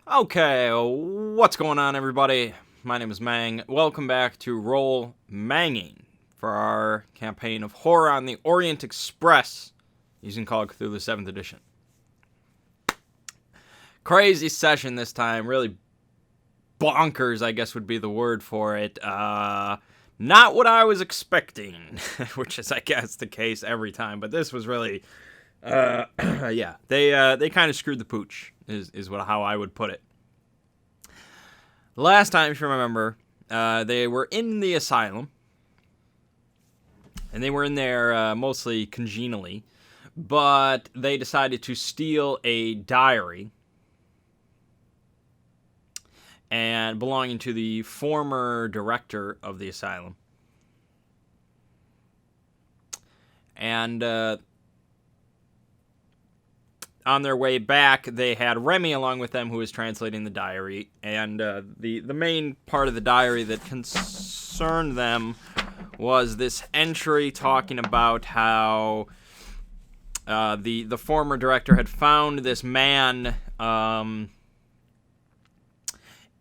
Okay, what's going on, everybody? My name is Mang. Welcome back to Roll Mangging for our campaign of Horror on the Orient Express using Call of Cthulhu 7th edition. Crazy session this time, really bonkers, I guess would be the word for it. Not what I was expecting, which is, I guess, the case every time, but this was really, yeah, they kind of screwed the pooch, is how I would put it. Last time, if you remember, they were in the asylum, and they were in there mostly congenially, but they decided to steal a diary and belonging to the former director of the asylum. And on their way back, they had Remy along with them, who was translating the diary. And the main part of the diary that concerned them was this entry talking about how the former director had found this man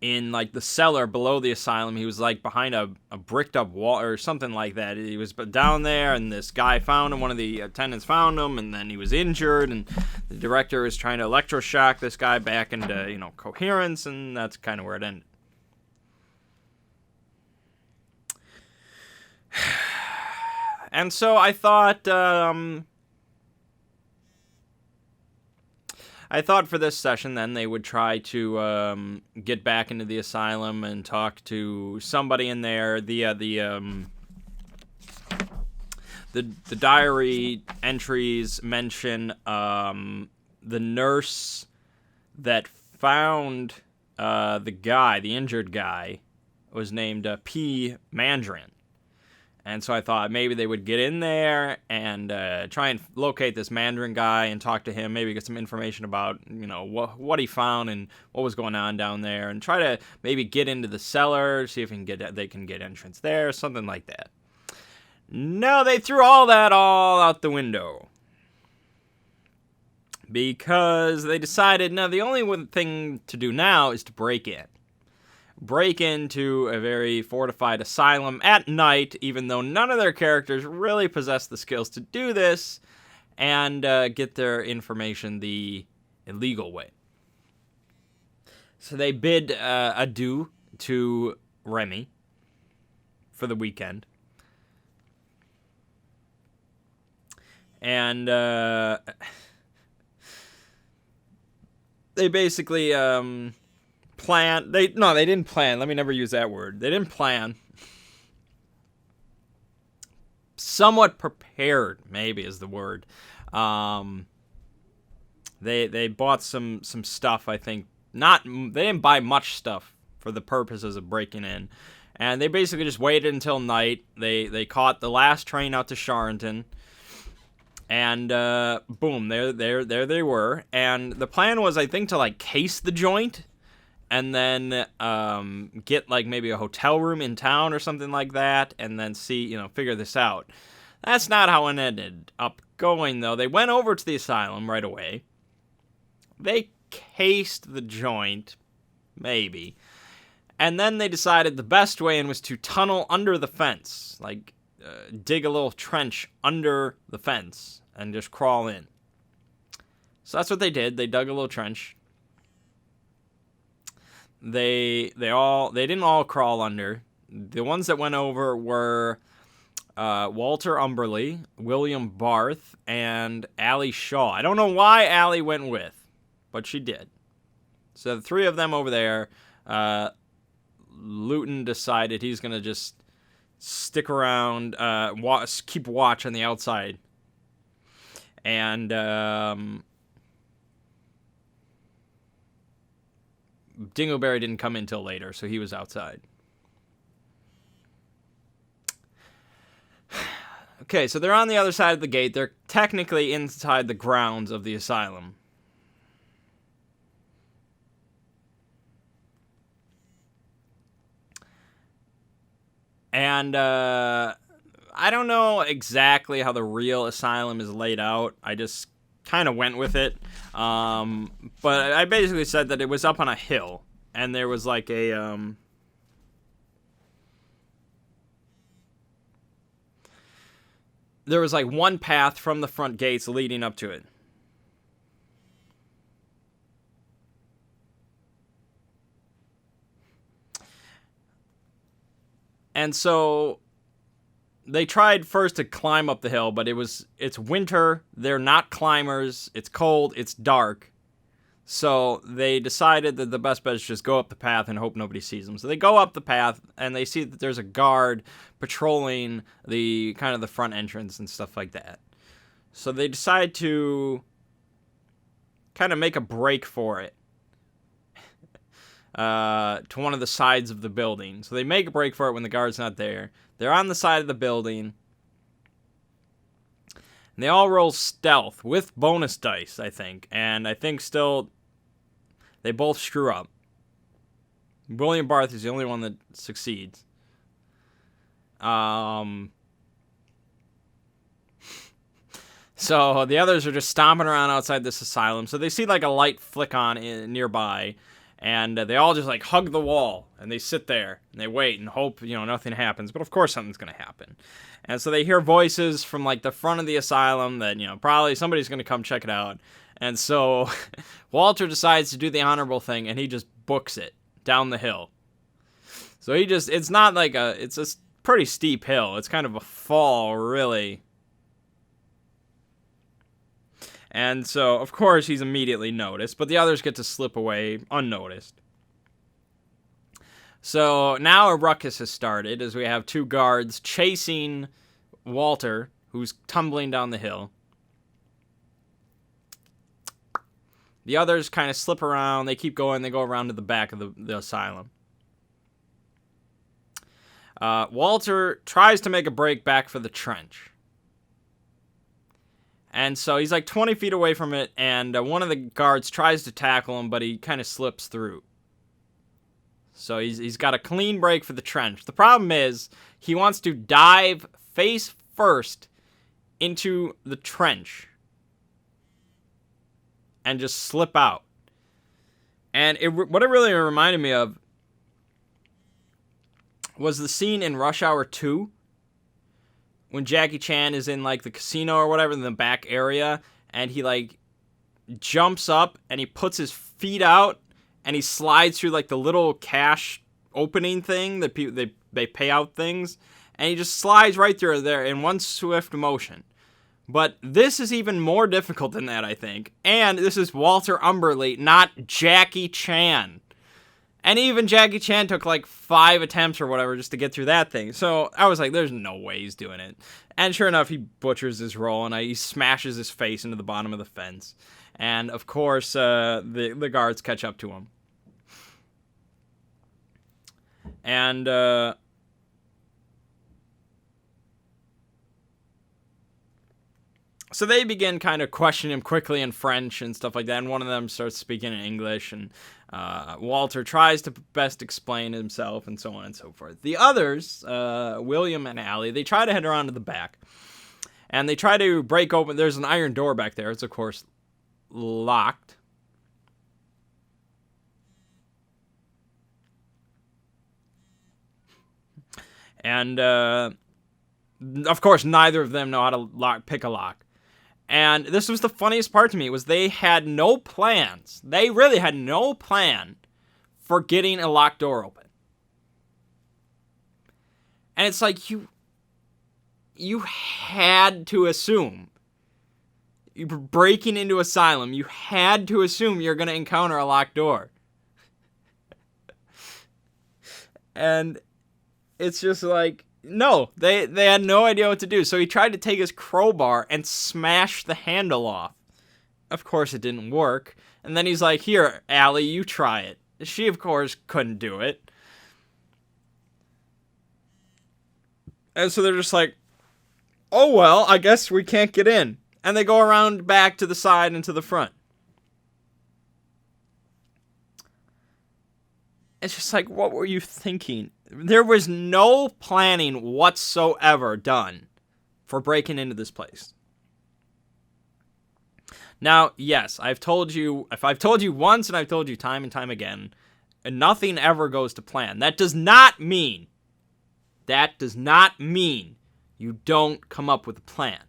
in like the cellar below the asylum. He was like behind a bricked up wall or something like that. He was down there, and this guy found him. One of the attendants found him, and then he was injured, and the director was trying to electroshock this guy back into, coherence, and that's kind of where it ended. And so I thought for this session, then, they would try to get back into the asylum and talk to somebody in there. The diary entries mention the nurse that found the injured guy, was named P. Mandarin. And so I thought maybe they would get in there and try and locate this Mandarin guy and talk to him, maybe get some information about, what he found and what was going on down there, and try to maybe get into the cellar, see if they can get entrance there, something like that. No, they threw all out the window. Because they decided, no, the only thing to do now is to break into a very fortified asylum at night, even though none of their characters really possess the skills to do this, and get their information the illegal way. So they bid adieu to Remy for the weekend. And they basically plan. They didn't plan. Let me never use that word. They didn't plan. Somewhat prepared, maybe, is the word. They bought some stuff, I think. They didn't buy much stuff for the purposes of breaking in. And they basically just waited until night. They caught the last train out to Charenton. And boom, there they were. And the plan was, I think, to case the joint, and then get maybe a hotel room in town or something like that, and then see, figure this out. That's not how it ended up going, though. They went over to the asylum right away. They cased the joint, maybe. And then they decided the best way in was to tunnel under the fence, dig a little trench under the fence and just crawl in. So that's what they did. They dug a little trench. They didn't all crawl under. The ones that went over were Walter Umberly, William Barth, and Allie Shaw. I don't know why Allie went with, but she did. So the three of them over there, Luton decided he's going to just stick around, keep watch on the outside. And Dingleberry didn't come in till later, so he was outside. Okay, so they're on the other side of the gate. They're technically inside the grounds of the asylum. And I don't know exactly how the real asylum is laid out. I just kind of went with it. But I basically said that it was up on a hill, and there was like a there was like one path from the front gates leading up to it. And so they tried first to climb up the hill, but it's winter, they're not climbers, it's cold, it's dark. So they decided that the best bet is just go up the path and hope nobody sees them. So they go up the path and they see that there's a guard patrolling the kind of the front entrance and stuff like that. So they decide to kind of make a break for it. To one of the sides of the building. So they make a break for it when the guard's not there. They're on the side of the building. And they all roll stealth with bonus dice, I think. And I think still they both screw up. William Barth is the only one that succeeds. So the others are just stomping around outside this asylum. So they see like a light flick on nearby. And they all just like hug the wall, and they sit there and they wait and hope, nothing happens. But of course something's going to happen. And so they hear voices from like the front of the asylum that, probably somebody's going to come check it out. And so Walter decides to do the honorable thing, and he just books it down the hill. So it's not like it's a pretty steep hill. It's kind of a fall, really. And so, of course, he's immediately noticed, but the others get to slip away unnoticed. So now a ruckus has started as we have two guards chasing Walter, who's tumbling down the hill. The others kind of slip around. They keep going. They go around to the back of the asylum. Walter tries to make a break back for the trench. And so he's like 20 feet away from it, and one of the guards tries to tackle him, but he kind of slips through. So he's got a clean break for the trench. The problem is he wants to dive face first into the trench and just slip out. And what it really reminded me of was the scene in Rush Hour 2 when Jackie Chan is in like the casino or whatever in the back area, and he like jumps up and he puts his feet out and he slides through like the little cash opening thing that they pay out things, and he just slides right through there in one swift motion. But this is even more difficult than that, I think. And this is Walter Umberly, not Jackie Chan. And even Jackie Chan took like 5 attempts or whatever just to get through that thing. So I was like, there's no way he's doing it. And sure enough, he butchers his roll, and he smashes his face into the bottom of the fence. And of course, the guards catch up to him. And so they begin kind of questioning him quickly in French and stuff like that. And one of them starts speaking in English, and Walter tries to best explain himself, and so on and so forth. The others, William and Allie, they try to head around to the back. And they try to break open. There's an iron door back there. It's, of course, locked. And, of course, neither of them know how to pick a lock. And this was the funniest part to me, was they had no plans. They really had no plan for getting a locked door open. And it's like, you had to assume. You're breaking into Asylum. You had to assume you're going to encounter a locked door. And it's just like, no, they had no idea what to do. So he tried to take his crowbar and smash the handle off. Of course, it didn't work. And then he's like, here, Allie, you try it. She, of course, couldn't do it. And so they're just like, oh, well, I guess we can't get in. And they go around back to the side and to the front. It's just like, what were you thinking? There was no planning whatsoever done for breaking into this place. Now, yes, I've told you, if I've told you once and I've told you time and time again, and nothing ever goes to plan. That does not mean you don't come up with a plan.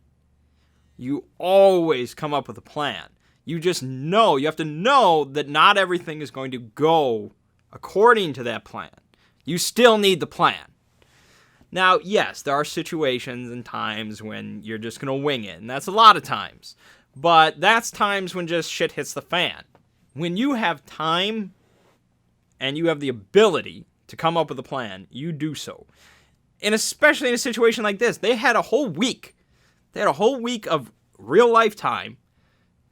You always come up with a plan. You just know, you have to know that not everything is going to go according to that plan. You still need the plan. Now, yes, there are situations and times when you're just going to wing it, and that's a lot of times. But that's times when just shit hits the fan. When you have time and you have the ability to come up with a plan, you do so. And especially in a situation like this, they had a whole week. They had a whole week of real life time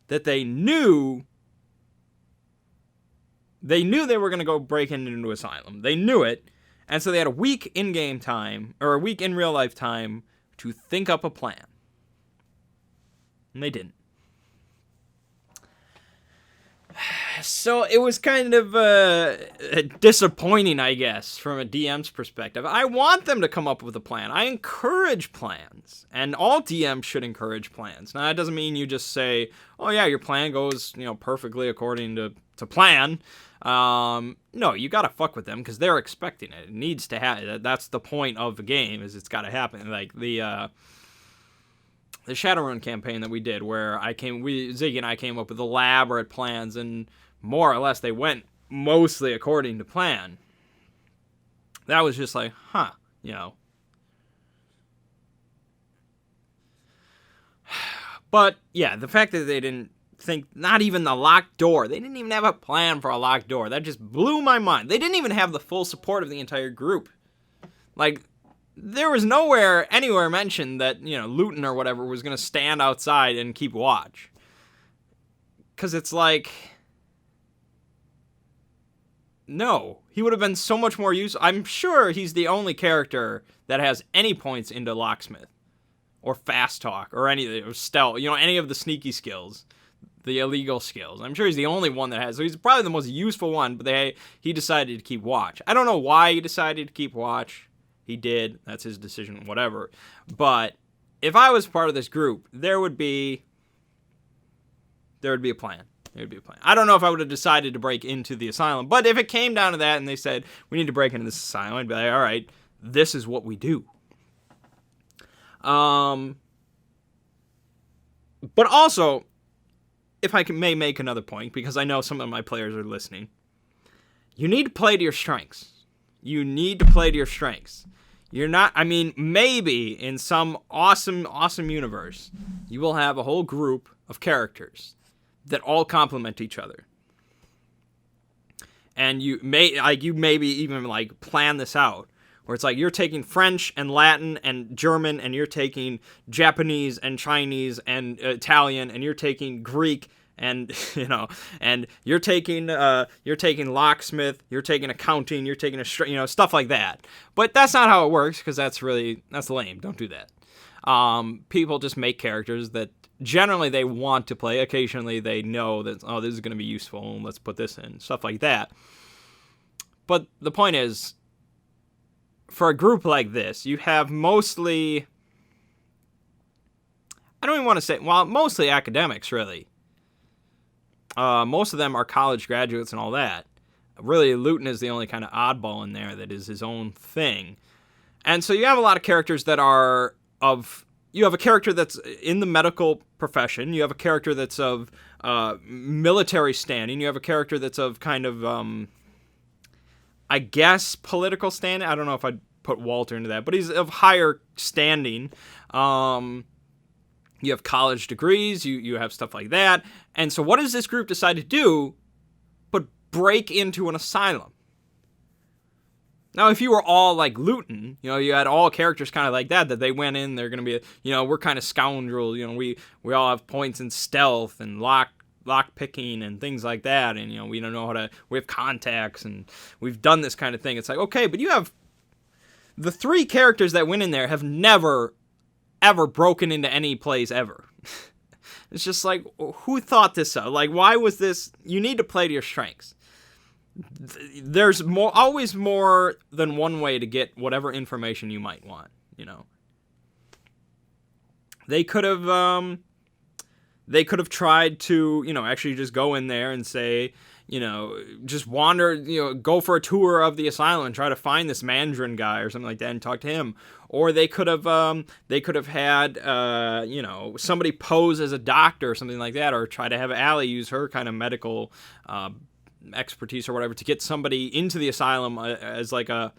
that they knew they were going to go break into Asylum. They knew it. And so they had a week in-game time, or a week in real life time, to think up a plan. And they didn't. So it was kind of disappointing, I guess, from a DM's perspective. I want them to come up with a plan. I encourage plans, and all DMs should encourage plans. Now, that doesn't mean you just say, "Oh yeah, your plan goes, perfectly according to plan." No, you gotta fuck with them because they're expecting it. It needs to happen. That's the point of the game, is it's gotta happen. Like the Shadowrun campaign that we did, where Ziggy and I came up with elaborate plans, and more or less they went mostly according to plan. That was just like, But yeah, the fact that they didn't think, not even the locked door, they didn't even have a plan for a locked door. That just blew my mind. They didn't even have the full support of the entire group. Like, there was anywhere mentioned that, Luton or whatever was going to stand outside and keep watch. Because it's like, no, he would have been so much more useful. I'm sure he's the only character that has any points into locksmith or fast talk or or stealth, any of the sneaky skills, the illegal skills. I'm sure he's the only one that has. So he's probably the most useful one, but he decided to keep watch. I don't know why he decided to keep watch. He did. That's his decision, whatever. But if I was part of this group, there would be a plan. There would be a plan. I don't know if I would have decided to break into the asylum, but if it came down to that and they said, we need to break into this asylum, I'd be like, all right, this is what we do. But also, if I may make another point, because I know some of my players are listening, you need to play to your strengths. You need to play to your strengths. Maybe in some awesome universe, you will have a whole group of characters that all complement each other. And you maybe even plan this out, where it's like you're taking French and Latin and German, and you're taking Japanese and Chinese and Italian, and you're taking Greek, and and you're taking locksmith, you're taking accounting, you're taking stuff like that. But that's not how it works, because that's lame. Don't do that. People just make characters that generally they want to play. Occasionally they know that, this is going to be useful, and let's put this in, stuff like that. But the point is, for a group like this, you have mostly, I don't even want to say, mostly academics, really. Most of them are college graduates and all that. Really, Luton is the only kind of oddball in there that is his own thing. And so you have a lot of characters that are you have a character that's in the medical profession. You have a character that's of military standing. You have a character that's of kind of, I guess, political standing. I don't know if I'd put Walter into that, but he's of higher standing. You have college degrees, you have stuff like that. And so what does this group decide to do but break into an asylum? Now, if you were all like Luton, you had all characters kind of like that they went in, they're going to be, we're kind of scoundrels, we all have points in stealth and lock picking and things like that, and, we don't know we have contacts, and we've done this kind of thing. It's like, okay, but you have the three characters that went in there have never ever broken into any place ever. It's just like, who thought this up? Like, why was this? You need to play to your strengths. There's always more than one way to get whatever information you might want, They could have They could have tried to, actually just go in there and say, just wander, go for a tour of the asylum and try to find this Mandarin guy or something like that and talk to him. Or they could have had, somebody pose as a doctor or something like that, or try to have Allie use her kind of medical expertise or whatever to get somebody into the asylum as like a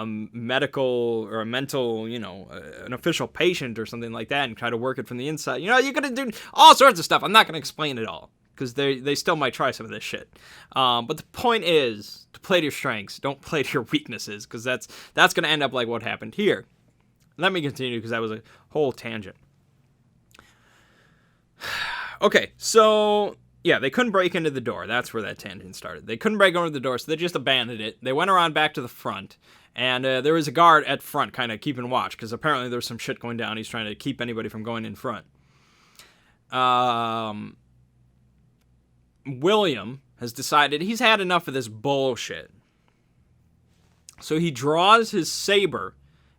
medical or a mental, an official patient or something like that, and try to work it from the inside. You're going to do all sorts of stuff. I'm not going to explain it all, because they still might try some of this shit. But the point is to play to your strengths. Don't play to your weaknesses, because that's going to end up like what happened here. Let me continue, because that was a whole tangent. Okay, so yeah, they couldn't break into the door. That's where that tangent started. They couldn't break into the door, so they just abandoned it. They went around back to the front, and there was a guard at front kind of keeping watch, because apparently there was some shit going down. He's trying to keep anybody from going in front. William has decided he's had enough of this bullshit. So he draws his saber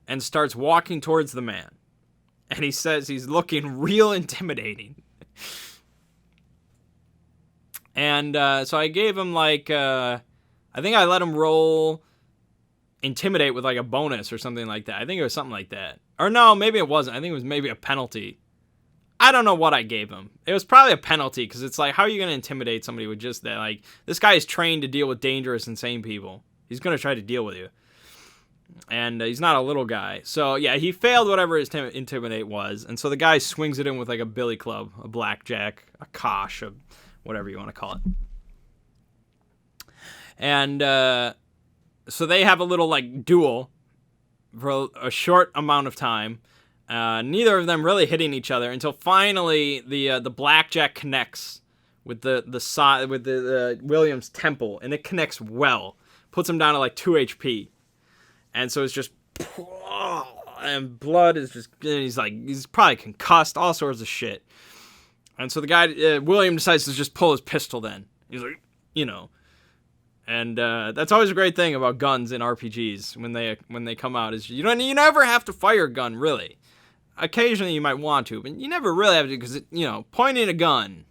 and starts walking towards the man. And he says he's looking real intimidating. And so I gave him I think I let him roll intimidate with like a bonus or something like that. I think it was something like that. Or no, maybe it wasn't. I think it was maybe a penalty. I don't know what I gave him. It was probably a penalty, because it's like, how are you going to intimidate somebody with just that? Like, this guy is trained to deal with dangerous, insane people. He's going to try to deal with you. And he's not a little guy. So, yeah, he failed whatever his intimidate was. And so the guy swings it in with like a billy club, a blackjack, a kosh, a whatever you want to call it. And so they have a little like duel for a short amount of time. Neither of them really hitting each other until finally the blackjack connects with the side with the William's temple, and it connects well, puts him down to like 2 HP, and so it's just and blood is just, he's probably concussed, all sorts of shit, and so the guy William decides to just pull his pistol. Then he's like, And that's always a great thing about guns in RPGs when they come out, is you never have to fire a gun, really. Occasionally you might want to, but you never really have to, because pointing a gun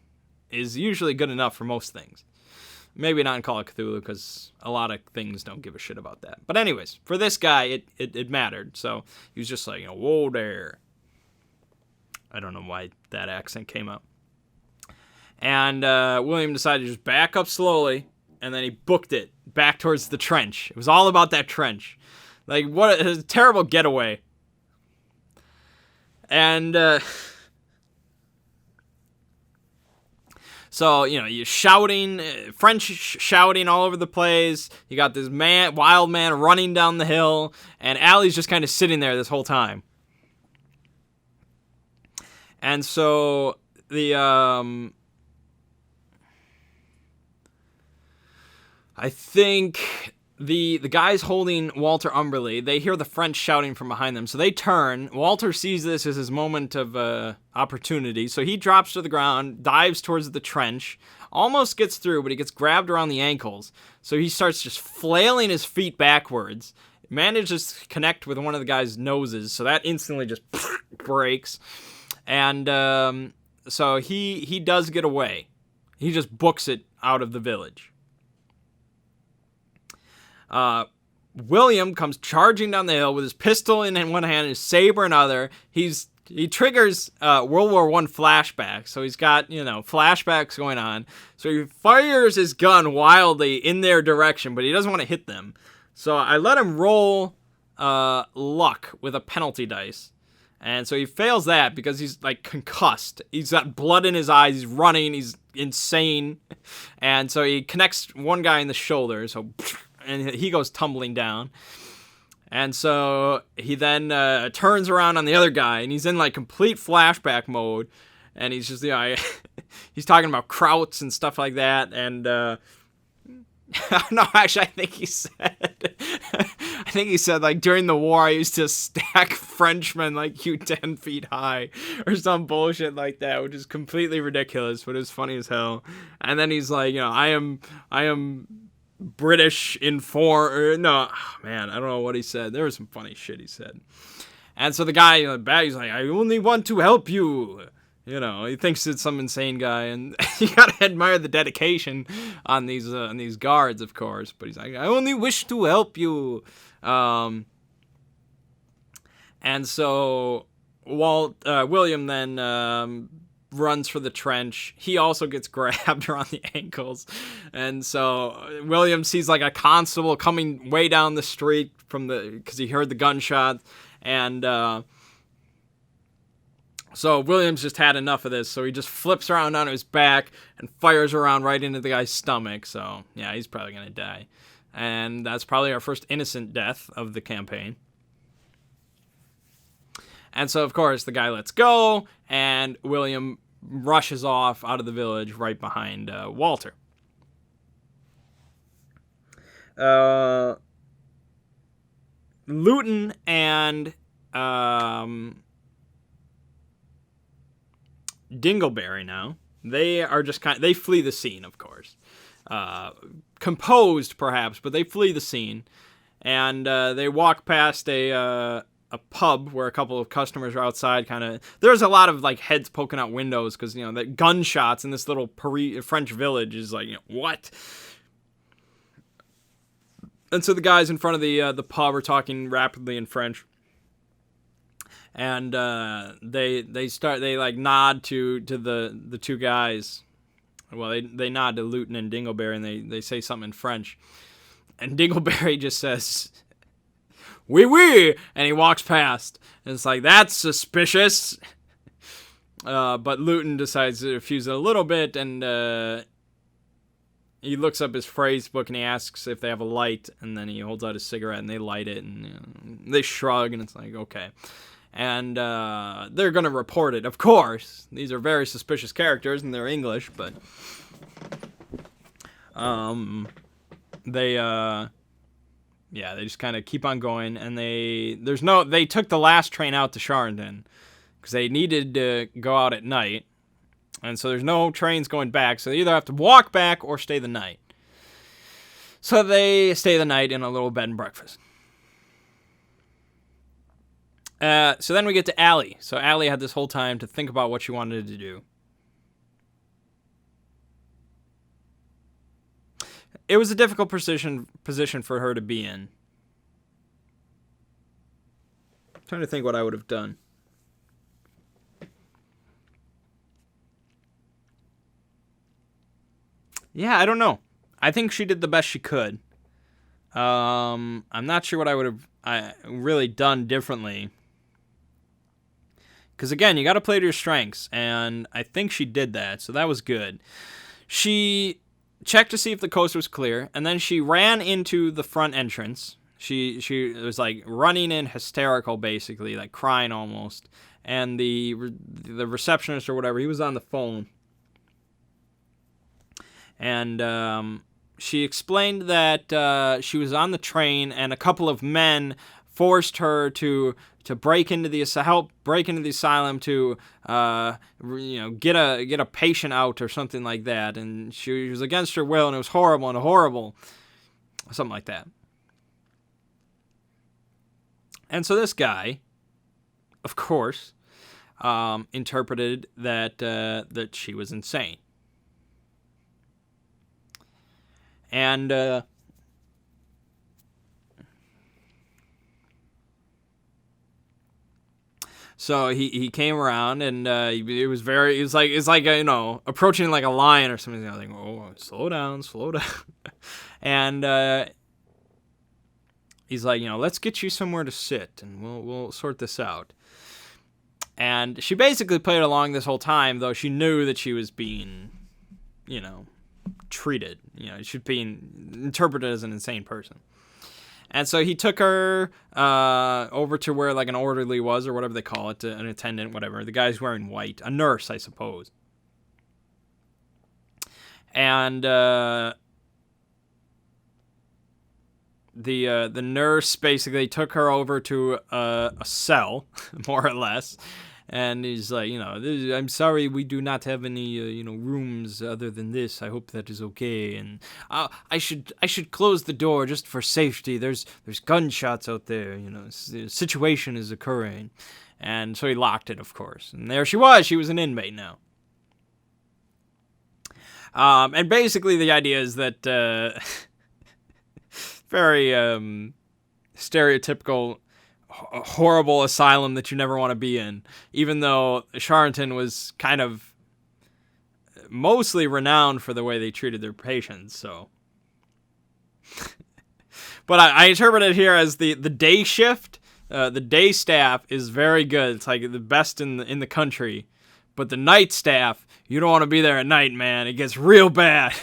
is usually good enough for most things. Maybe not in Call of Cthulhu, because a lot of things don't give a shit about that. But anyways, for this guy, it mattered. So he was just like, whoa there. I don't know why that accent came up. And William decided to just back up slowly, and then he booked it back towards the trench. It was all about that trench. Like, what a terrible getaway. And so, you're shouting, French shouting all over the place. You got this wild man running down the hill, and Allie's just kind of sitting there this whole time. And so I think the guys holding Walter Umberly, they hear the French shouting from behind them, so they turn. Walter sees this as his moment of opportunity, so he drops to the ground, dives towards the trench, almost gets through, but he gets grabbed around the ankles, so he starts just flailing his feet backwards, manages to connect with one of the guy's noses, so that instantly just breaks, and so he does get away. He just books it out of the village. William comes charging down the hill with his pistol in one hand and his saber in other. He triggers World War I flashbacks, so he's got flashbacks going on. So he fires his gun wildly in their direction, but he doesn't want to hit them. So I let him roll luck with a penalty dice, and so he fails that because he's like concussed. He's got blood in his eyes. He's running. He's insane, and so he connects one guy in the shoulder. So. And he goes tumbling down. And so he then turns around on the other guy, and he's in like complete flashback mode. And he's just, he's talking about krauts and stuff like that. And no, actually, I think he said like, during the war, I used to stack Frenchmen like you 10 feet high or some bullshit like that, which is completely ridiculous, but it was funny as hell. And then he's like, I am British no, man, I don't know what he said. There was some funny shit he said. And so the guy in the back, he's like, I only want to help you. You know, he thinks it's some insane guy, and you gotta admire the dedication on these guards, of course. But he's like, I only wish to help you. And so William then runs for the trench. He also gets grabbed around the ankles, and so William sees like a constable coming way down the street because he heard the gunshot, and so Williams just had enough of this, so he just flips around on his back and fires around right into the guy's stomach. So yeah, he's probably gonna die, and that's probably our first innocent death of the campaign. And so, of course, the guy lets go, and William rushes off out of the village right behind Walter. Luton and Dingleberry now, they are just they flee the scene, of course. Composed, perhaps, but they flee the scene. And they walk past a pub where a couple of customers are outside, there's a lot of like heads poking out windows because, you know, the gunshots in this little French village is like, you know, what? And so the guys in front of the pub are talking rapidly in French, and they like nod to the two guys. Well, they nod to Luton and Dingleberry, and they say something in French, and Dingleberry just says, "Oui, oui," and he walks past. And it's like, that's suspicious. But Luton decides to refuse it a little bit, and he looks up his phrase book and he asks if they have a light, and then he holds out his cigarette and they light it, and, you know, they shrug, and it's like, okay. And they're going to report it, of course. These are very suspicious characters, and they're English, but they just kind of keep on going, and they took the last train out to Charenton because they needed to go out at night, and so there's no trains going back, so they either have to walk back or stay the night. So they stay the night in a little bed and breakfast. So then we get to Allie. So Allie had this whole time to think about what she wanted to do. It was a difficult position for her to be in. I'm trying to think what I would have done. Yeah, I don't know. I think she did the best she could. I'm not sure what I would have really done differently. Because, again, you got to play to your strengths, and I think she did that, so that was good. She checked to see if the coast was clear, and then she ran into the front entrance. She was, like, running in hysterical, basically, like, crying almost. And the receptionist or whatever, he was on the phone. And she explained that she was on the train, and a couple of men forced her to break into the asylum to get a patient out or something like that, and she was against her will, and it was horrible, something like that. And so this guy, of course, interpreted that she was insane, and so he came around, and it's like approaching like a lion or something. I was like, oh, slow down, and he's like, let's get you somewhere to sit, and we'll sort this out. And she basically played along this whole time, though she knew that she was being, treated. She's being interpreted as an insane person. And so he took her over to where like an orderly was, or whatever they call it, an attendant, whatever. The guy's wearing white, a nurse, I suppose. And the nurse basically took her over to a cell, more or less. And he's like, I'm sorry, we do not have any, rooms other than this. I hope that is okay. And I should close the door just for safety. There's gunshots out there. The situation is occurring. And so he locked it, of course. And there she was. She was an inmate now. And basically the idea is that very stereotypical horrible asylum that you never want to be in, even though Charenton was kind of mostly renowned for the way they treated their patients. So but I interpret it here as the day shift. The day staff is very good. It's like the best in the country. But the night staff, you don't want to be there at night, man. It gets real bad.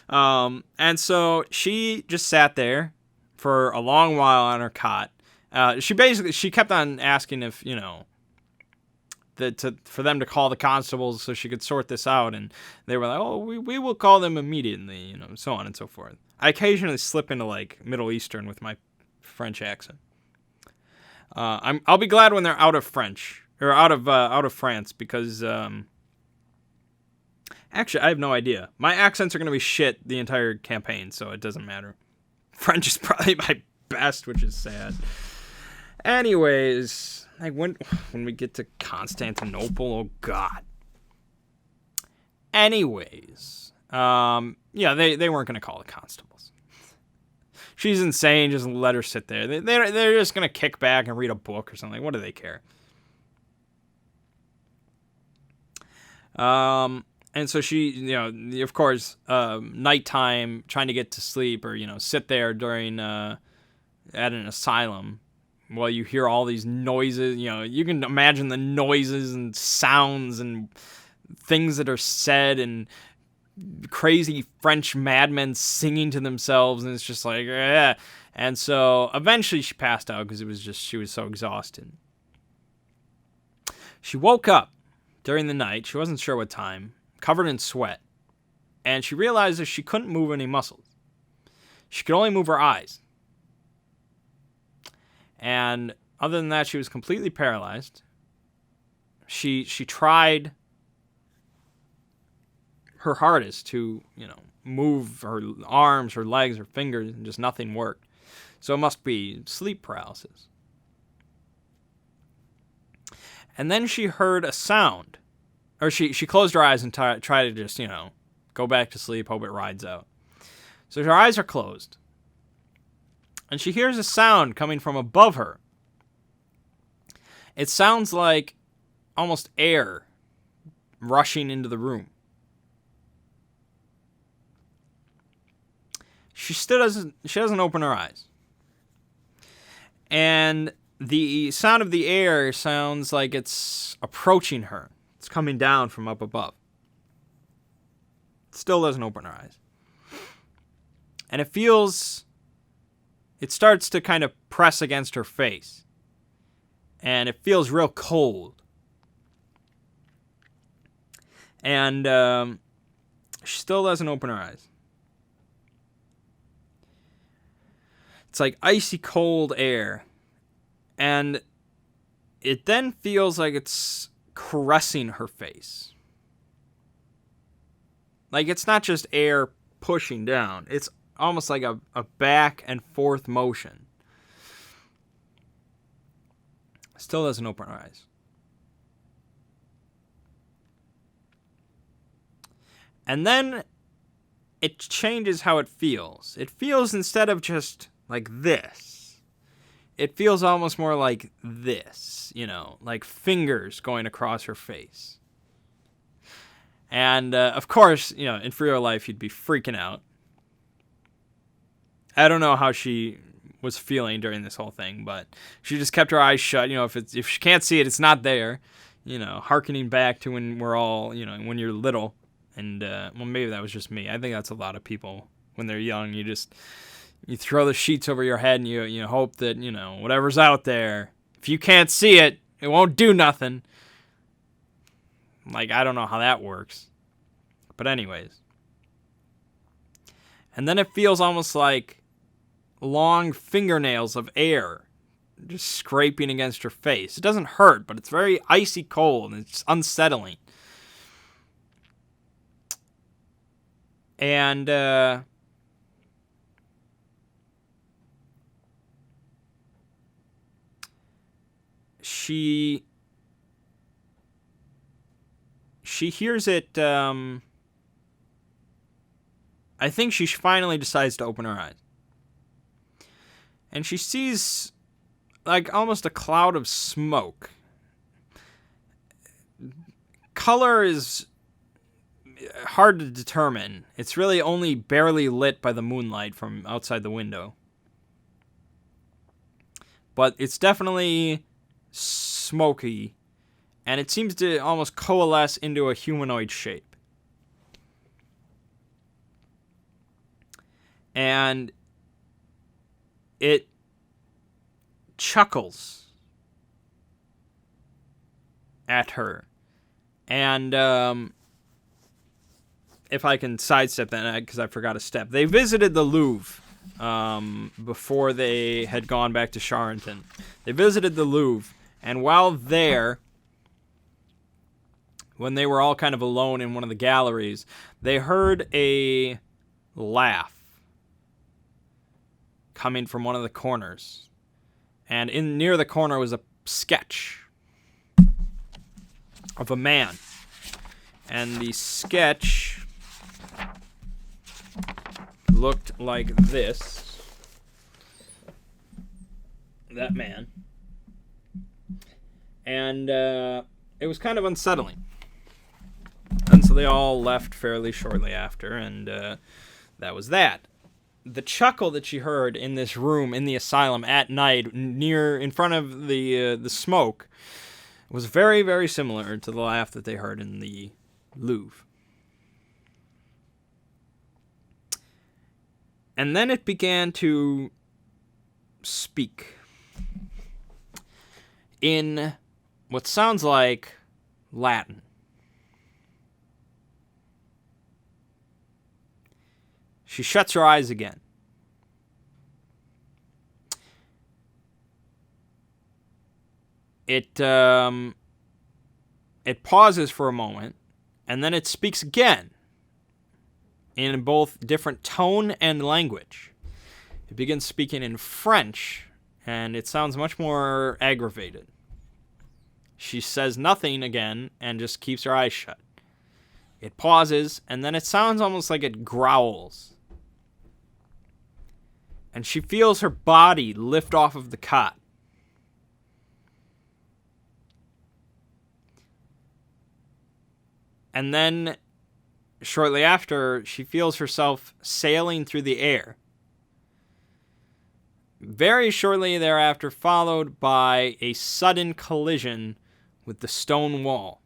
And so she just sat there for a long while on her cot. She kept on asking if, for them to call the constables so she could sort this out. And they were like, oh, we will call them immediately, so on and so forth. I occasionally slip into like Middle Eastern with my French accent. I'll be glad when they're out of French or out of France because actually I have no idea. My accents are gonna be shit the entire campaign, so it doesn't matter. French is probably my best, which is sad. Anyways, like when we get to Constantinople, oh god. Anyways, yeah, they weren't gonna call the constables. She's insane. Just let her sit there. They're just gonna kick back and read a book or something. What do they care? And so she, of course, nighttime, trying to get to sleep or sit there during at an asylum while you hear all these noises. You can imagine the noises and sounds and things that are said and crazy French madmen singing to themselves, and it's just like, eh. And so eventually she passed out because she was so exhausted. She woke up during the night, she wasn't sure what time, covered in sweat, and she realized that she couldn't move any muscles. She could only move her eyes. And other than that, she was completely paralyzed. She tried her hardest to, move her arms, her legs, her fingers, and just nothing worked. So it must be sleep paralysis. And then she heard a sound. Or she closed her eyes and tried to just, go back to sleep, hope it rides out. So her eyes are closed. And she hears a sound coming from above her. It sounds like almost air rushing into the room. She doesn't open her eyes. And the sound of the air sounds like it's approaching her. It's coming down from up above. Still doesn't open her eyes. And it starts to kind of press against her face. And it feels real cold. And she still doesn't open her eyes. It's like icy cold air. And it then feels like it's caressing her face. Like it's not just air pushing down. It's almost like a back and forth motion. Still doesn't open her eyes. And then it changes how it feels. It feels, instead of just like this, it feels almost more like this, like fingers going across her face. And, of course, in real life, you'd be freaking out. I don't know how she was feeling during this whole thing, but she just kept her eyes shut. If she can't see it, it's not there. Hearkening back to when we're all, when you're little. And, well, maybe that was just me. I think that's a lot of people when they're young. You throw the sheets over your head and you hope that, whatever's out there, if you can't see it, it won't do nothing. Like, I don't know how that works. But anyways. And then it feels almost like long fingernails of air just scraping against her face. It doesn't hurt, but it's very icy cold and it's unsettling. And, she hears it. I think she finally decides to open her eyes. And she sees like almost a cloud of smoke. Color is hard to determine. It's really only barely lit by the moonlight from outside the window. But it's definitely smoky, and it seems to almost coalesce into a humanoid shape. And it chuckles at her. And if I can sidestep that, because I forgot a step. They visited the Louvre before they had gone back to Charenton. They visited the Louvre, and while there, when they were all kind of alone in one of the galleries, they heard a laugh coming from one of the corners. And near the corner was a sketch of a man. And the sketch looked like this. That man. And it was kind of unsettling. And so they all left fairly shortly after, and that was that. The chuckle that she heard in this room in the asylum at night, in front of the smoke, was very, very similar to the laugh that they heard in the Louvre. And then it began to speak in what sounds like Latin. She shuts her eyes again. It pauses for a moment, and then it speaks again in both different tone and language. It begins speaking in French, and it sounds much more aggravated. She says nothing again and just keeps her eyes shut. It pauses, and then it sounds almost like it growls. And she feels her body lift off of the cot. And then, shortly after, she feels herself sailing through the air. Very shortly thereafter, followed by a sudden collision with the stone wall,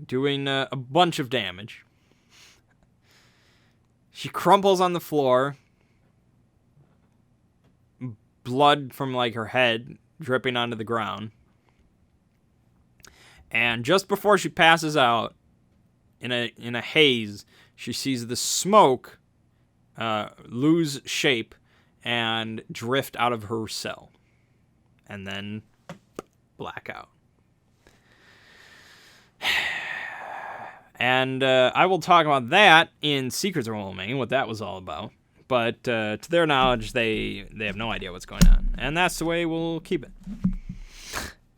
doing a bunch of damage. She crumples on the floor, blood from like her head dripping onto the ground. And just before she passes out, in a haze, she sees the smoke lose shape and drift out of her cell, and then blackout. And I will talk about that in Secrets of Mangging, what that was all about. But to their knowledge, they have no idea what's going on. And that's the way we'll keep it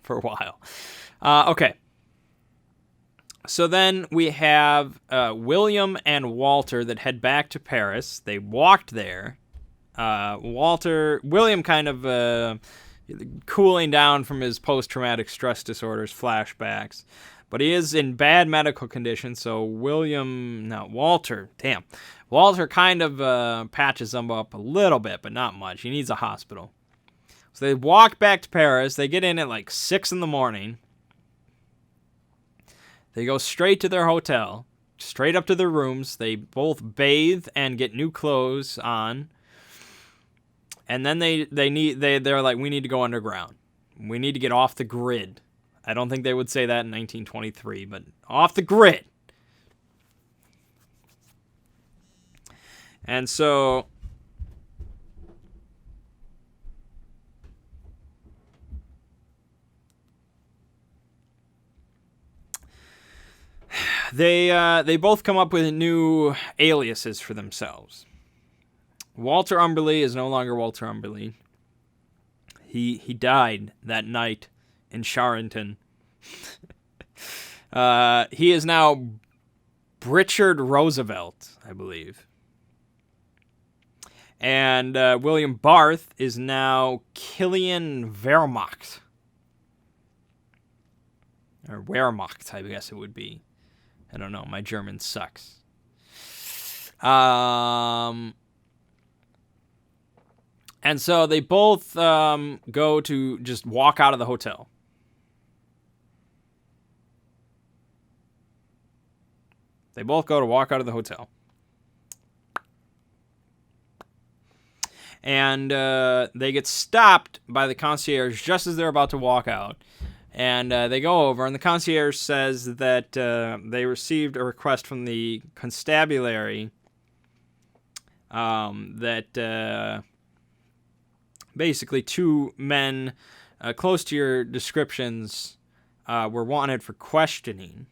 for a while. Okay. So then we have William and Walter that head back to Paris. They walked there. William kind of cooling down from his post-traumatic stress disorders flashbacks. But he is in bad medical condition, so Walter kind of patches him up a little bit, but not much. He needs a hospital. So they walk back to Paris. They get in at like 6 a.m. They go straight to their hotel, straight up to their rooms. They both bathe and get new clothes on. And then they're like, we need to go underground. We need to get off the grid. I don't think they would say that in 1923, but off the grid. And so they both come up with new aliases for themselves. Walter Umberly is no longer Walter Umberly. He died that night in Charenton. He is now Richard Roosevelt, I believe. And William Barth is now Kilian Wehrmacht. Or Wehrmacht, I guess it would be. I don't know. My German sucks. And so they both go to just walk out of the hotel. They both go to walk out of the hotel. And they get stopped by the concierge just as they're about to walk out. And they go over, and the concierge says that they received a request from the constabulary that basically 2 men close to your descriptions were wanted for questioning.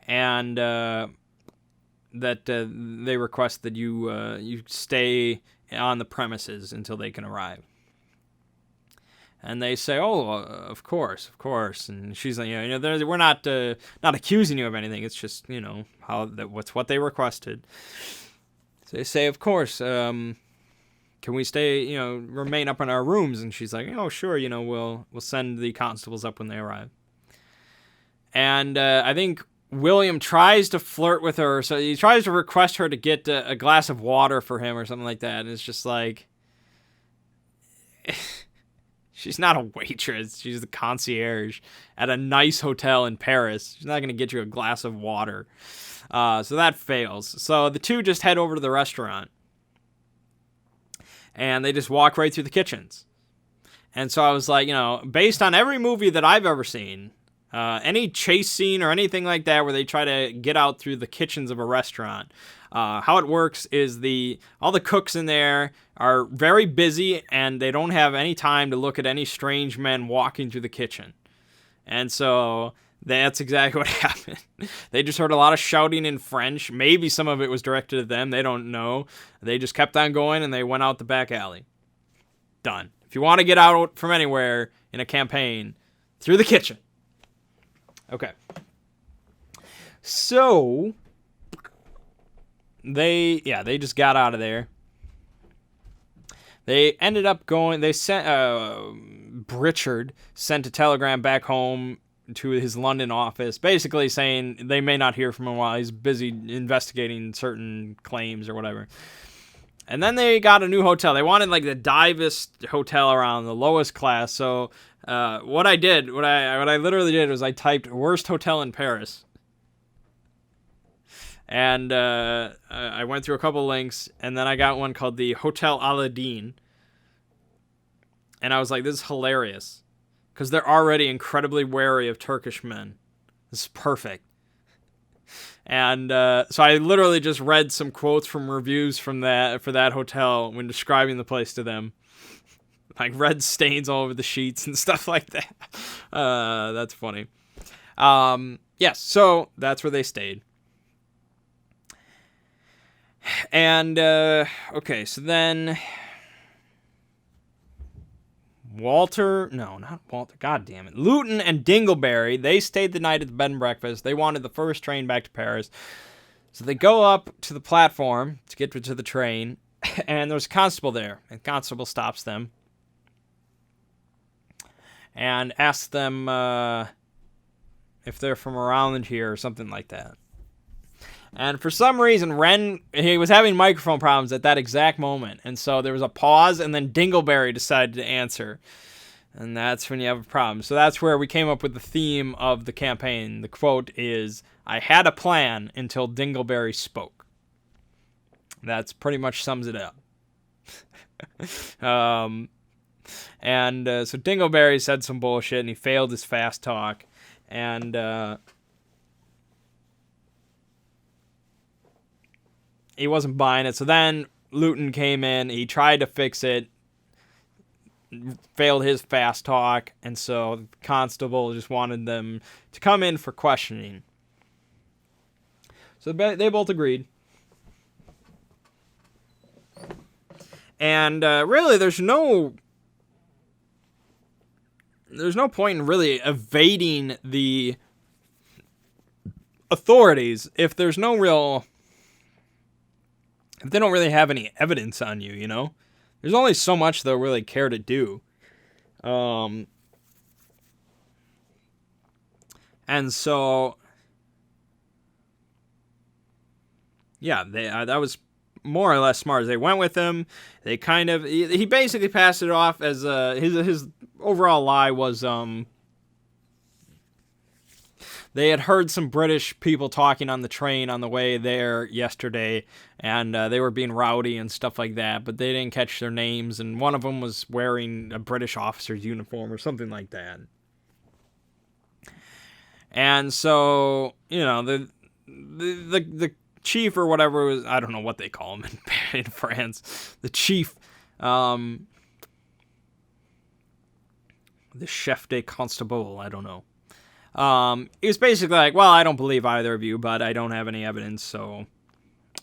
And that they request that you stay on the premises until they can arrive. And they say, "Oh, of course." And she's like, we're not accusing you of anything. It's just, what's what they requested. So they say, "Of course. Can we stay? Remain up in our rooms?" And she's like, "Oh, sure. We'll send the constables up when they arrive." And I think William tries to flirt with her, so he tries to request her to get a glass of water for him or something like that. And it's just like, she's not a waitress. She's the concierge at a nice hotel in Paris. She's not going to get you a glass of water. So that fails. So the 2 just head over to the restaurant. And they just walk right through the kitchens. And so I was like, based on every movie that I've ever seen, any chase scene or anything like that where they try to get out through the kitchens of a restaurant, how it works is all the cooks in there are very busy and they don't have any time to look at any strange men walking through the kitchen. And so that's exactly what happened. They just heard a lot of shouting in French. Maybe some of it was directed at them. They don't know. They just kept on going and they went out the back alley. Done. If you want to get out from anywhere in a campaign, through the kitchen. Okay. So they just got out of there. They ended up going, they sent, Richard sent a telegram back home to his London office, basically saying they may not hear from him while he's busy investigating certain claims or whatever. And then they got a new hotel. They wanted like the divest hotel around, the lowest class. So what I literally did was I typed worst hotel in Paris. And I went through a couple links, and then I got one called the Hotel Aladdin. And I was like, this is hilarious. Because they're already incredibly wary of Turkish men. This is perfect. And so I literally just read some quotes from reviews for that hotel when describing the place to them. Like red stains all over the sheets and stuff like that. That's funny. Yes, so that's where they stayed. And, okay, so then God damn it. Luton and Dingleberry, they stayed the night at the bed and breakfast. They wanted the first train back to Paris. So they go up to the platform to get to the train, and there's a constable there. And the constable stops them and asks them if they're from around here or something like that. And for some reason, he was having microphone problems at that exact moment. And so there was a pause, and then Dingleberry decided to answer. And that's when you have a problem. So that's where we came up with the theme of the campaign. The quote is, "I had a plan until Dingleberry spoke." That's pretty much sums it up. So Dingleberry said some bullshit, and he failed his fast talk. And he wasn't buying it. So then Luton came in. He tried to fix it. Failed his fast talk. And so the constable just wanted them to come in for questioning. So they both agreed. And really, there's no point in really evading the authorities if there's no real, if they don't really have any evidence on you, you know? There's only so much they'll really care to do. And so, yeah, that was more or less smart. They went with him. They kind of, he basically passed it off as his overall lie was they had heard some British people talking on the train on the way there yesterday, and they were being rowdy and stuff like that, but they didn't catch their names, and one of them was wearing a British officer's uniform or something like that. And so, you know, the chief or whatever was, I don't know what they call him in France, the chief, the chef de constable, I don't know. He was basically like, well, I don't believe either of you, but I don't have any evidence, so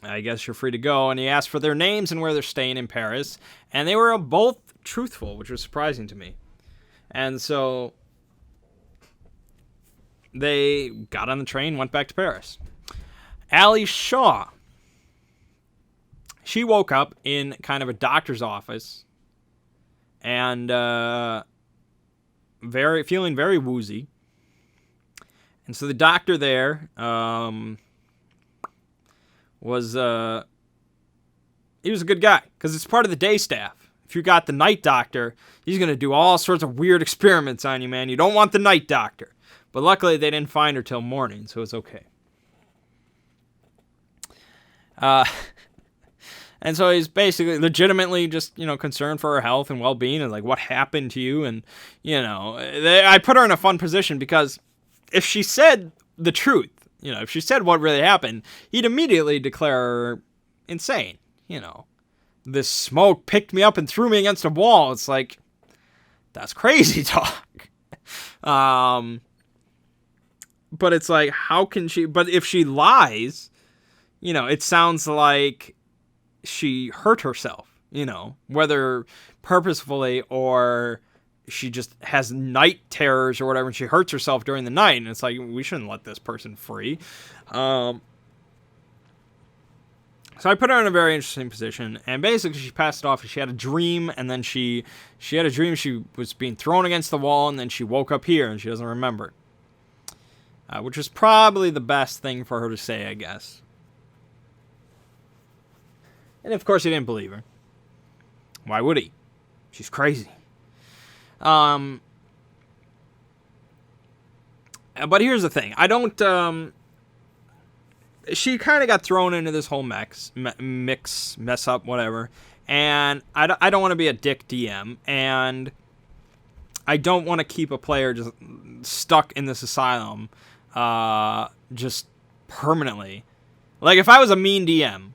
I guess you're free to go. And he asked for their names and where they're staying in Paris, and they were both truthful, which was surprising to me. And so they got on the train, went back to Paris. Ali Shaw, she woke up in kind of a doctor's office and feeling very woozy. And so the doctor there was he was a good guy because it's part of the day staff. If you got the night doctor, he's going to do all sorts of weird experiments on you, man. You don't want the night doctor. But luckily they didn't find her till morning, so it's okay. And so he's basically legitimately just, you know, concerned for her health and well-being and like what happened to you. And, you know, I put her in a fun position because if she said the truth, you know, if she said what really happened, he'd immediately declare her insane. You know, this smoke picked me up and threw me against a wall. It's like, that's crazy talk. But it's like, how can she, but if she lies, you know, it sounds like she hurt herself, you know, whether purposefully or she just has night terrors or whatever, and she hurts herself during the night, and it's like, we shouldn't let this person free. So I put her in a very interesting position, and basically she passed it off. She had a dream, and then she had a dream she was being thrown against the wall, and then she woke up here, and she doesn't remember. Which was probably the best thing for her to say, I guess. And of course he didn't believe her. Why would he? She's crazy. But here's the thing. I don't, she kind of got thrown into this whole mess up, whatever. And I don't want to be a dick DM. And I don't want to keep a player just stuck in this asylum, just permanently. Like, if I was a mean DM,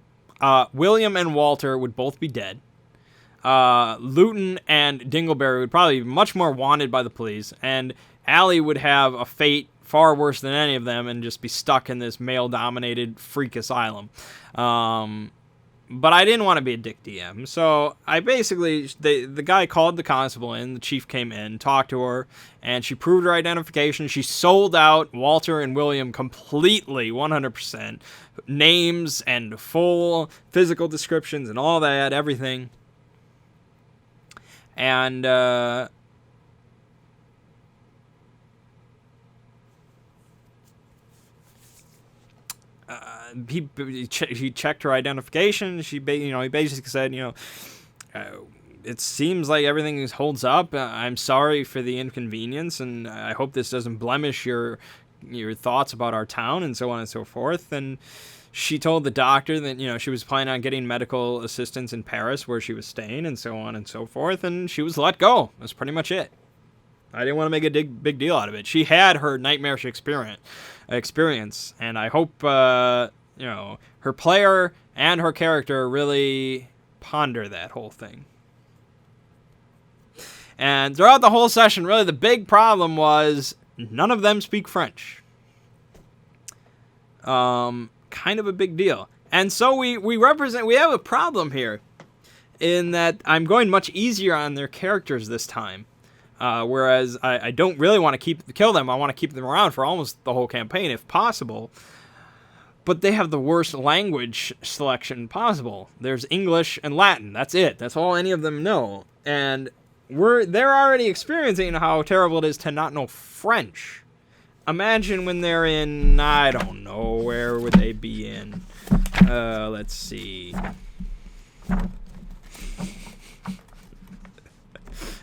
William and Walter would both be dead. Luton and Dingleberry would probably be much more wanted by the police, and Allie would have a fate far worse than any of them and just be stuck in this male-dominated freak asylum. But I didn't want to be a dick DM, so I basically, the guy called the constable in, the chief came in, talked to her, and she proved her identification. She sold out Walter and William completely, 100%. Names and full physical descriptions and all that, everything. And he checked her identification. He basically said, it seems like everything holds up. I'm sorry for the inconvenience, and I hope this doesn't blemish your thoughts about our town, and so on and so forth. And she told the doctor that, she was planning on getting medical assistance in Paris where she was staying, and so on and so forth, and she was let go. That's pretty much it. I didn't want to make a big deal out of it. She had her nightmarish experience, and I hope, her player and her character really ponder that whole thing. And throughout the whole session, really the big problem was none of them speak French. Kind of a big deal. And so we have a problem here. in that I'm going much easier on their characters this time. Whereas I don't really want to kill them. I want to keep them around for almost the whole campaign if possible. But they have the worst language selection possible. There's English and Latin. That's it. That's all any of them know. And they're already experiencing how terrible it is to not know French. Imagine when they're in, I don't know, where would they be in? Let's see.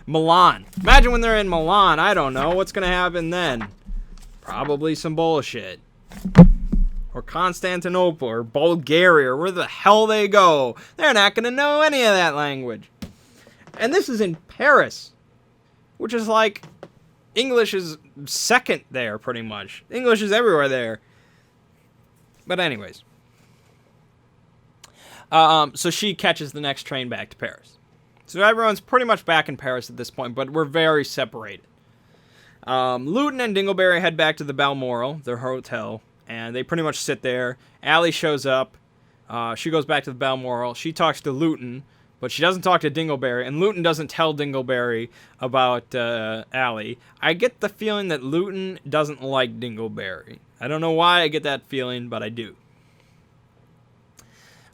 Milan. Imagine when they're in Milan. I don't know. What's going to happen then? Probably some bullshit. Or Constantinople or Bulgaria or where the hell they go. They're not going to know any of that language. And this is in Paris, which is like English is second there pretty much. English is everywhere there. But anyways. So she catches the next train back to Paris. So everyone's pretty much back in Paris at this point, but we're very separated. Luton and Dingleberry head back to the Balmoral, their hotel, and they pretty much sit there. Allie shows up. She goes back to the Balmoral. She talks to Luton, but she doesn't talk to Dingleberry, and Luton doesn't tell Dingleberry about Allie. I get the feeling that Luton doesn't like Dingleberry. I don't know why I get that feeling, but I do.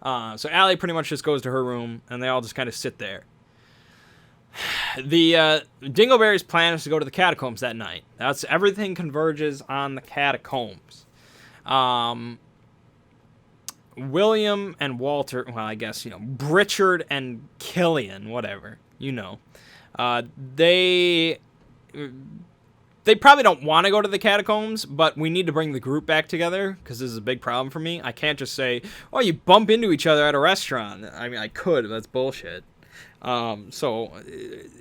So Allie pretty much just goes to her room, and they all just kind of sit there. The Dingleberry's plan is to go to the catacombs that night. Everything converges on the catacombs. William and Walter, well, I guess, Richard and Killian, whatever, they probably don't want to go to the catacombs, but we need to bring the group back together because this is a big problem for me. I can't just say, oh, you bump into each other at a restaurant. I mean, I could, but that's bullshit. So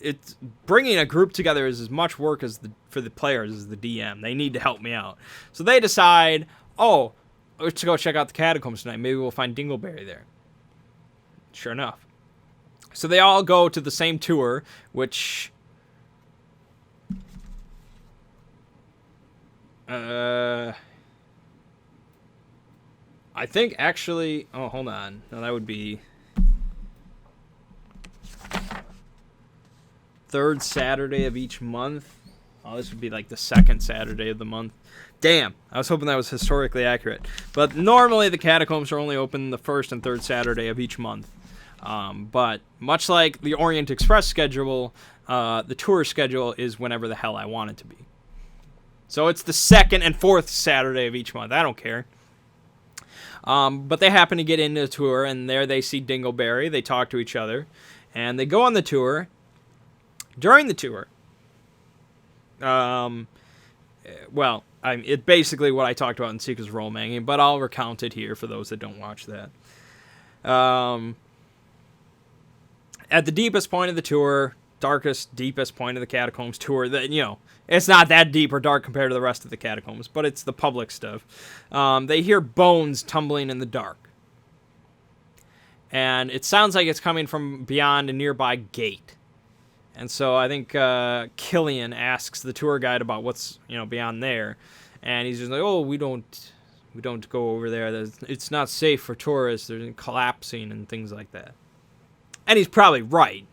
it's bringing a group together is as much work for the players as the DM. They need to help me out. So they decide, oh, let's go check out the catacombs tonight. Maybe we'll find Dingleberry there. Sure enough. So they all go to the same tour, which I think actually, oh, hold on. No, that would be third Saturday of each month. Oh, this would be like the second Saturday of the month. Damn, I was hoping that was historically accurate. But normally the catacombs are only open the first and third Saturday of each month. But much like the Orient Express schedule, the tour schedule is whenever the hell I want it to be. So it's the second and fourth Saturday of each month. I don't care. But they happen to get into the tour, and there they see Dingleberry. They talk to each other, and they go on the tour. During the tour, it's basically what I talked about in Seeker's Role Mangging, but I'll recount it here for those that don't watch that. At the deepest point of the tour, deepest point of the catacombs tour, it's not that deep or dark compared to the rest of the catacombs, but it's the public stuff. They hear bones tumbling in the dark. And it sounds like it's coming from beyond a nearby gate. And so I think Killian asks the tour guide about what's beyond there, and he's just like, "Oh, we don't go over there. It's not safe for tourists. There's collapsing and things like that." And he's probably right,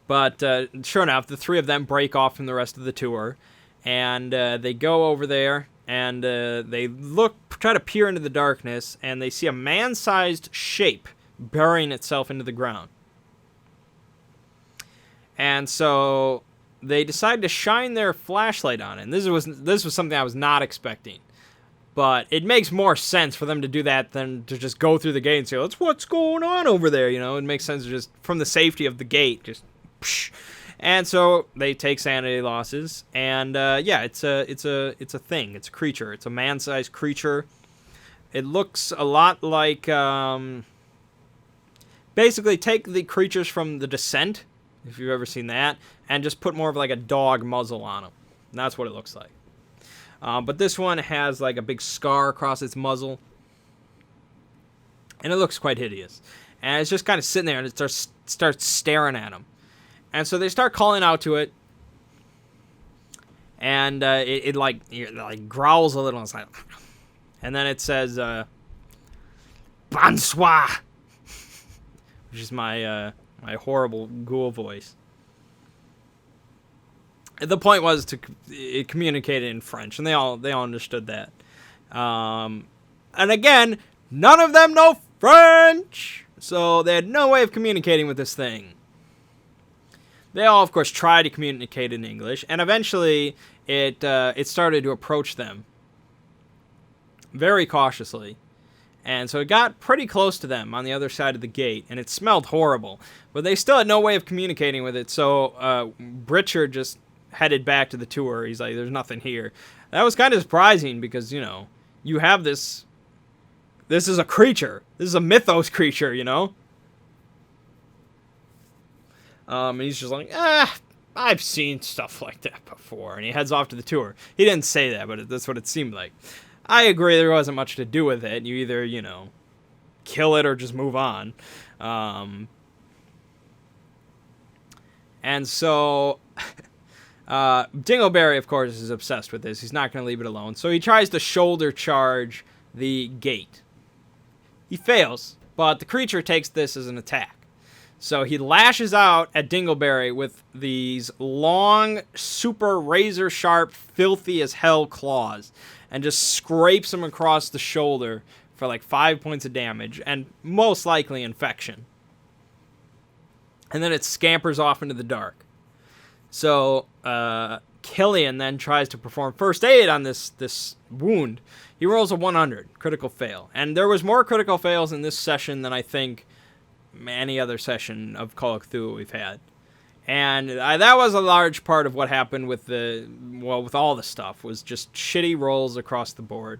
But sure enough, the three of them break off from the rest of the tour, and they go over there, and they try to peer into the darkness, and they see a man-sized shape burying itself into the ground. And so they decide to shine their flashlight on it. And this was something I was not expecting. But it makes more sense for them to do that than to just go through the gate and say, what's going on over there? It makes sense to just, from the safety of the gate, just psh. And so they take sanity losses. And it's a thing. It's a creature. It's a man-sized creature. It looks a lot like basically take the creatures from The Descent, if you've ever seen that, and just put more of like a dog muzzle on them. And that's what it looks like. But this one has like a big scar across its muzzle. And it looks quite hideous. And it's just kind of sitting there, and it starts staring at them. And so they start calling out to it. And it like growls a little. And it's like, and then it says, bonsoir, which is my my horrible ghoul voice. The point was it communicated in French, and they all understood that. And again, none of them know French, so they had no way of communicating with this thing. They all, of course, tried to communicate in English, and eventually it started to approach them very cautiously. And so it got pretty close to them on the other side of the gate, and it smelled horrible. But they still had no way of communicating with it, so Britcher just headed back to the tour. He's like, there's nothing here. That was kind of surprising because, you know, you have this is a creature. This is a mythos creature, you know? And he's just like, I've seen stuff like that before. And he heads off to the tour. He didn't say that, but that's what it seemed like. I agree there wasn't much to do with it. You either, you know, kill it or just move on. And so Dingleberry, of course, is obsessed with this. He's not going to leave it alone. So he tries to shoulder charge the gate. He fails, but the creature takes this as an attack. So he lashes out at Dingleberry with these long, super razor-sharp, filthy as hell claws and just scrapes him across the shoulder for like 5 points of damage and most likely infection. And then it scampers off into the dark. So Killian then tries to perform first aid on this wound. He rolls a 100, critical fail. And there was more critical fails in this session than I think any other session of Call of Cthulhu we've had. And that was a large part of what happened with with all the stuff, was just shitty rolls across the board.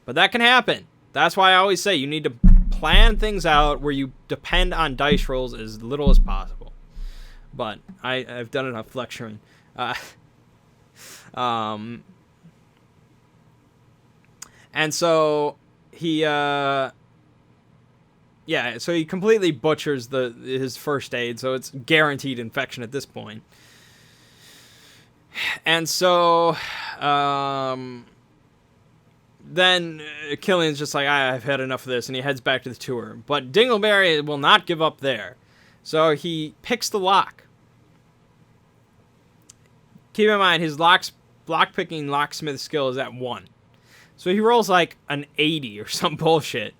But that can happen. That's why I always say you need to plan things out where you depend on dice rolls as little as possible. But I've done enough lecturing. And so he so he completely butchers his first aid, so it's guaranteed infection at this point. And so then Killian's just like, I've had enough of this, and he heads back to the tour. But Dingleberry will not give up there. So he picks the lock. Keep in mind, his lock-picking locksmith skill is at 1. So he rolls like an 80 or some bullshit.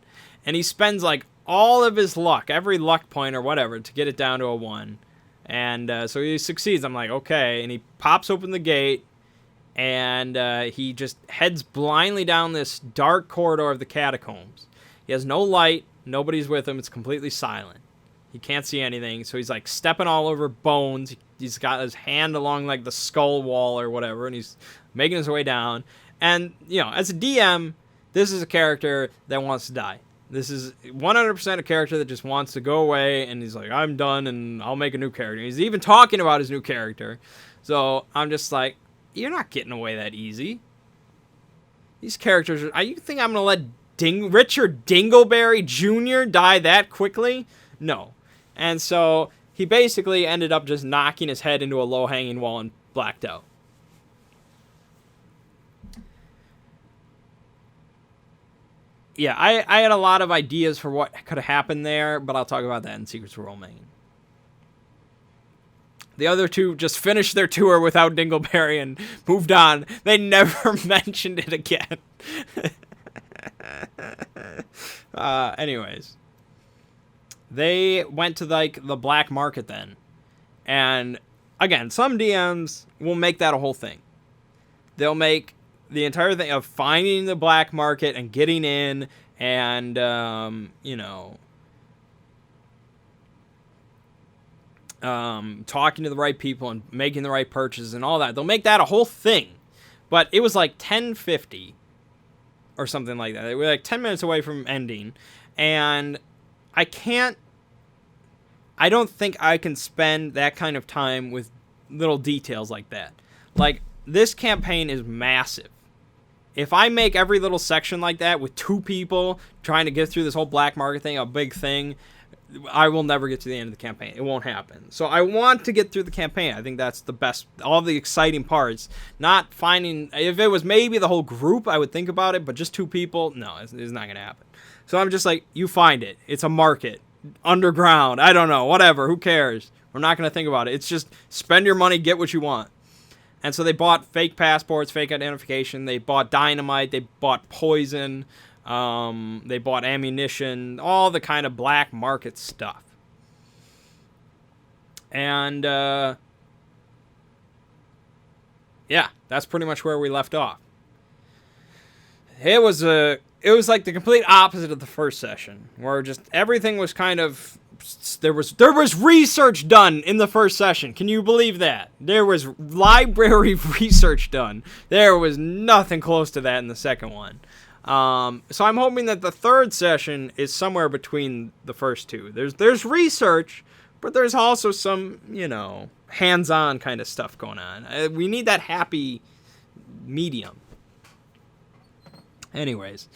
And he spends like all of his luck, every luck point or whatever, to get it down to a 1. And so he succeeds. I'm like, okay. And he pops open the gate. And he just heads blindly down this dark corridor of the catacombs. He has no light. Nobody's with him. It's completely silent. He can't see anything. So he's like stepping all over bones. He's got his hand along like the skull wall or whatever. And he's making his way down. And, you know, as a DM, this is a character that wants to die. This is 100% a character that just wants to go away, and he's like, I'm done, and I'll make a new character. He's even talking about his new character. So I'm just like, you're not getting away that easy. These characters, you think I'm going to let Richard Dingleberry Jr. die that quickly? No. And so he basically ended up just knocking his head into a low-hanging wall and blacked out. Yeah, I had a lot of ideas for what could have happened there, but I'll talk about that in Secrets of Role-Making. The other two just finished their tour without Dingleberry and moved on. They never mentioned it again. Anyways. They went to, like, the black market then. And, again, some DMs will make that a whole thing. They'll make the entire thing of finding the black market and getting in and, talking to the right people and making the right purchases and all that. They'll make that a whole thing. But it was like 10:50 or something like that. They were like 10 minutes away from ending. And I don't think I can spend that kind of time with little details like that. Like, this campaign is massive. If I make every little section like that with 2 people trying to get through this whole black market thing, a big thing, I will never get to the end of the campaign. It won't happen. So I want to get through the campaign. I think that's the best, all the exciting parts. Not finding, if it was maybe the whole group, I would think about it, but just 2 people, no, it's not going to happen. So I'm just like, you find it. It's a market. Underground. I don't know. Whatever. Who cares? We're not going to think about it. It's just spend your money, get what you want. And so they bought fake passports, fake identification. They bought dynamite. They bought poison. They bought ammunition. All the kind of black market stuff. And, yeah, that's pretty much where we left off. It was like the complete opposite of the first session, where just everything was kind of, there was research done in the first session. Can you believe that? There was library research done. There was nothing close to that in the second one. So I'm hoping that the third session is somewhere between the first 2. There's research, but there's also some, hands-on kind of stuff going on. We need that happy medium. Anyways,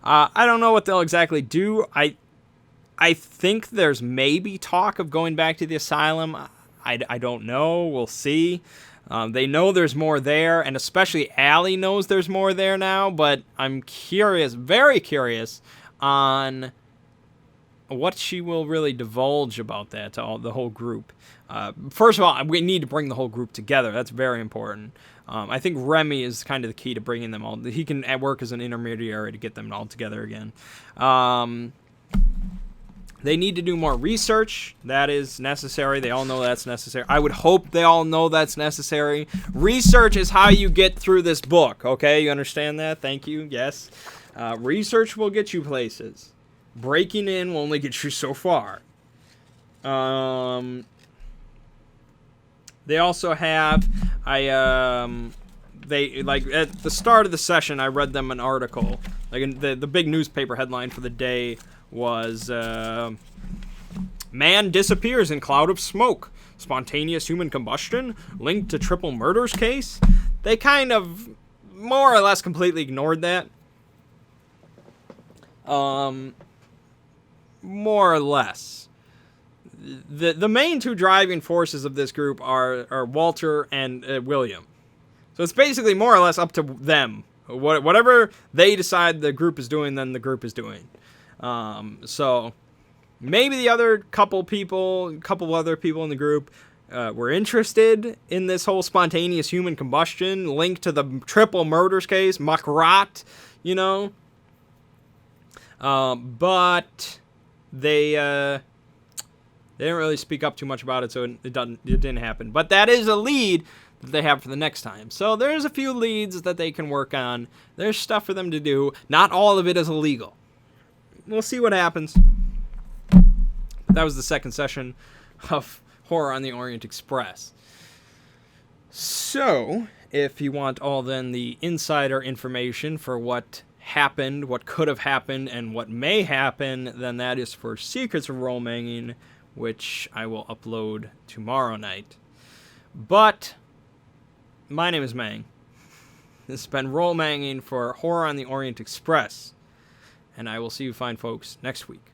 I don't know what they'll exactly do. I think there's maybe talk of going back to the asylum. I don't know. We'll see. They know there's more there, and especially Allie knows there's more there now, but I'm curious, very curious, on what she will really divulge about that to the whole group. First of all, we need to bring the whole group together. That's very important. I think Remy is kind of the key to bringing them all. He can work as an intermediary to get them all together again. They need to do more research. That is necessary. They all know that's necessary. I would hope they all know that's necessary. Research is how you get through this book, okay? You understand that? Thank you. Yes. Research will get you places. Breaking in will only get you so far. They also have, they, like, at the start of the session, I read them an article. Like, the big newspaper headline for the day was, man disappears in cloud of smoke. Spontaneous human combustion linked to triple murders case. They kind of more or less completely ignored that. More or less. The main 2 driving forces of this group are Walter and William. So it's basically more or less up to them. Whatever they decide the group is doing, then the group is doing. So maybe the other couple other people in the group were interested in this whole spontaneous human combustion linked to the triple murders case, Makrat, but they didn't really speak up too much about it, so it didn't happen. But that is a lead that they have for the next time. So there's a few leads that they can work on. There's stuff for them to do. Not all of it is illegal. We'll see what happens. That was the second session of Horror on the Orient Express. So, if you want all then the insider information for what happened, what could have happened, and what may happen, then that is for Secrets of Role Manging, which I will upload tomorrow night. But my name is Mang. This has been Role Manging for Horror on the Orient Express. And I will see you fine folks next week.